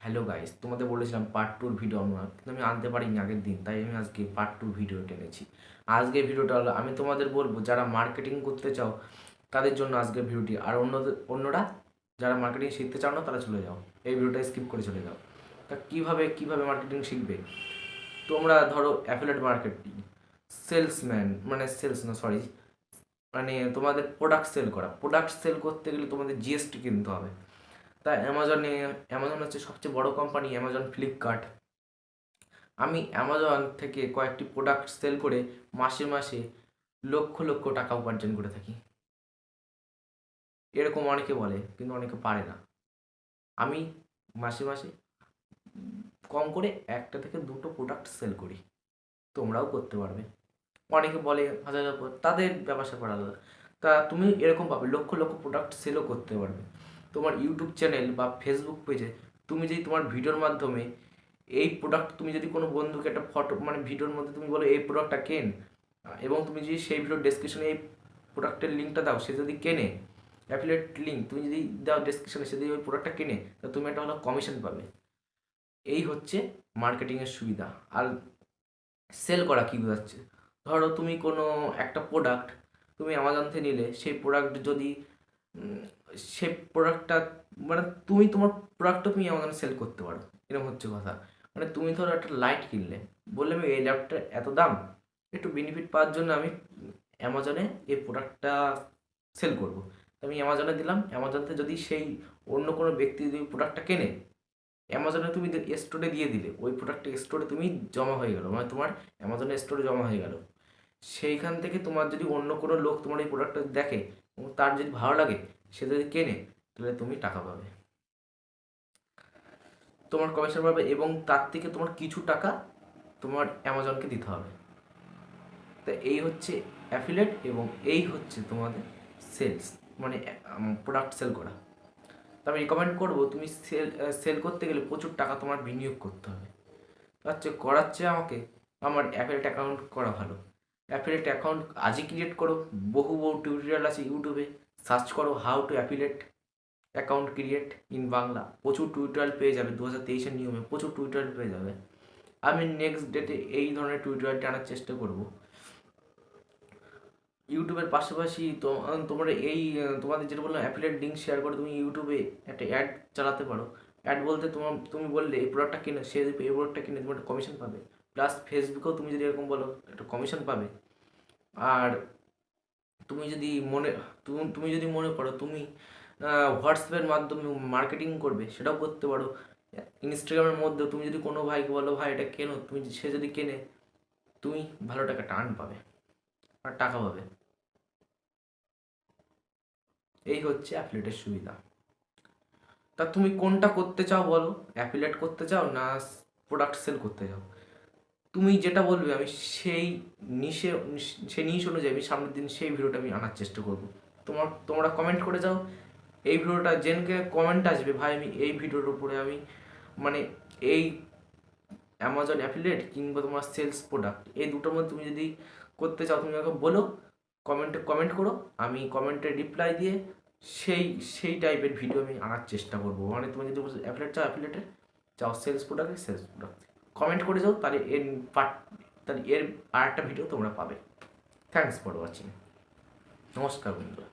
Hello guys, তোমাদের বলেছিলাম part টুর video আনবো, কিন্তু আমি আনতে পারিনি আগের দিন, তাই আমি আজকে পার্ট টুর ভিডিও টেনেছি। আজকের ভিডিওটা হলো আমি তোমাদের বলবো যারা মার্কেটিং করতে চাও তাদের জন্য আজকের ভিডিওটি, আর অন্যরা যারা মার্কেটিং শিখতে চাও না তারা চলে যাও, এই ভিডিওটা স্কিপ করে চলে যাও। তা কীভাবে মার্কেটিং শিখবে? তোমরা ধরো অ্যাফিলিয়েট মার্কেটিং, সেলসম্যান মানে সেলস না সরি মানে তোমাদের প্রোডাক্ট সেল করতে গেলে তোমাদের জিএসটি কিনতে হবে। তা অ্যামাজন হচ্ছে সবচেয়ে বড় কোম্পানি, অ্যামাজন, ফ্লিপকার্ট। আমি অ্যামাজন থেকে কয়েকটি প্রোডাক্ট সেল করে মাসে মাসে লক্ষ লক্ষ টাকা উপার্জন করে থাকি। এরকম অনেকে বলে, কিন্তু অনেকে পারে না। আমি মাসে মাসে কম করে একটা থেকে দুটো প্রোডাক্ট সেল করি, তোমরাও করতে পারবে। অনেকে বলে হাজার পর, তাদের ব্যবসা করা আলাদা। তা তুমি এরকম পাবে লক্ষ লক্ষ প্রোডাক্ট সেলও করতে পারবে। তোমার ইউটিউব চ্যানেল বা ফেসবুক পেজে তুমি যদি তোমার ভিডিওর মাধ্যমে এই প্রোডাক্ট, তুমি যদি কোনো বন্ধুকে একটা ফটো মানে ভিডিওর মধ্যে তুমি বলো এই প্রোডাক্টটা কেন, এবং তুমি যদি সেই ভিডিওর ডেসক্রিপশনে এই প্রোডাক্টের লিঙ্কটা দাও, সে যদি কেনে, অ্যাফিলিয়েট লিঙ্ক তুমি যদি দাও ডেসক্রিপশনে, সে যদি ওই প্রোডাক্টটা কেনে, তা তুমি একটা হলো কমিশন পাবে। এই হচ্ছে মার্কেটিংয়ের সুবিধা। আর সেল করা কী বোঝাচ্ছে? ধরো তুমি কোনো একটা প্রোডাক্ট তুমি অ্যামাজন থেকে নিলে, সেই প্রোডাক্ট যদি সেই প্রোডাক্টটা মানে তুমি তোমার প্রোডাক্টটা তুমি অ্যামাজনে সেল করতে পারো, এরকম হচ্ছে কথা। মানে তুমি ধরো একটা লাইট কিনলে, বললে আমি এই ল্যাপটপটা এত দাম, একটু বেনিফিট পাওয়ার জন্য আমি অ্যামাজনে এই প্রোডাক্টটা সেল করবো। আমি অ্যামাজনে দিলাম, অ্যামাজন থেকে যদি সেই অন্য কোনো ব্যক্তি যদি প্রোডাক্টটা কেনে, অ্যামাজনে তুমি স্টোরে দিয়ে দিলে, ওই প্রোডাক্টটা স্টোরে তুমি জমা হয়ে গেলো, মানে তোমার অ্যামাজনের স্টোরে জমা হয়ে গেল। সেইখান থেকে তোমার যদি অন্য কোনো লোক তোমার এই প্রোডাক্টটা দেখে এবং তার যদি ভালো লাগে, সে যদি কেনে, তাহলে তুমি টাকা পাবে, তোমার কমিশন পাবে, এবং তার থেকে তোমার কিছু টাকা তোমার অ্যামাজনকে দিতে হবে। তা এই হচ্ছে অ্যাফিলিয়েট, এবং এই হচ্ছে তোমাদের সেলস, মানে প্রোডাক্ট সেল করা। তো আমি রিকমেন্ড করবো, তুমি সেল করতে গেলে প্রচুর টাকা তোমার বিনিয়োগ করতে হবে। করার চেয়ে আমার অ্যাফিলিয়েট অ্যাকাউন্ট করা ভালো। অ্যাফিলিয়েট অ্যাকাউন্ট আজই ক্রিয়েট করো, বহু টিউটোরিয়াল আছে ইউটিউবে, সার্চ করো how to affiliate account create in Bangla, প্রচুর টিউটোরিয়াল পেয়ে যাবে। 2023-এর নিয়মে প্রচুর টিউটোরিয়াল পেয়ে যাবে। আমি নেক্সট ডেটে এই ধরনের টিউটোরিয়ালটা আনার চেষ্টা করব। ইউটিউবের পাশাপাশি তো তোমরা এই তোমাদের যেটা বললাম অ্যাফিলিয়েট লিঙ্ক শেয়ার করে তুমি ইউটিউবে একটা অ্যাড চালাতে পারো। অ্যাড বলতে তুমি বললে এই প্রোডাক্টটা কিনে, সে যদি এই প্রোডাক্টটা কিনে তুমি একটা কমিশন পাবে। প্লাস ফেসবুকেও তুমি যদি এরকম বলো, একটা কমিশন পাবে। আর তুমি যদি মনে করো তুমি হোয়াটসঅ্যাপের মাধ্যমে মার্কেটিং করবে, সেটাও করতে পারো। ইনস্টাগ্রামের মধ্যে তুমি যদি কোনো ভাইকে বলো ভাই এটা কেনো, সে যদি কেনে, তুমি ভালো টাকা টার্ন পাবে আর টাকা পাবে। এই হচ্ছে অ্যাফিলিয়েটের সুবিধা। তা তুমি কোনটা করতে চাও বলো? অ্যাফিলিয়েট করতে চাও না প্রোডাক্ট সেল করতে চাও? তুমি যেটা বলবে আমি সেই নিশ অনুযায়ী আমি সামনের দিন সেই ভিডিওটা আমি আনার চেষ্টা করবো। তোমরা কমেন্ট করে যাও এই ভিডিওটা, যেনকে কমেন্ট আসবে ভাই আমি এই ভিডিওর উপরে আমি মানে এই অ্যামাজন অ্যাফিলিয়েট কিংবা তোমার সেলস প্রোডাক্ট, এই দুটোর মধ্যে তুমি যদি করতে চাও তুমি আমাকে বলো, কমেন্ট করো, আমি কমেন্টে রিপ্লাই দিয়ে সেই সেই টাইপের ভিডিও আমি আনার চেষ্টা করবো। মানে তুমি যদি অ্যাফিলিয়েট চাও অ্যাফিলিয়েটের, চাও সেলস প্রোডাক্ট কমেন্ট করে যাও, তাহলে এর আর একটা ভিডিও তোমরা পাবে। Thanks for watching. নমস্কার বন্ধুরা।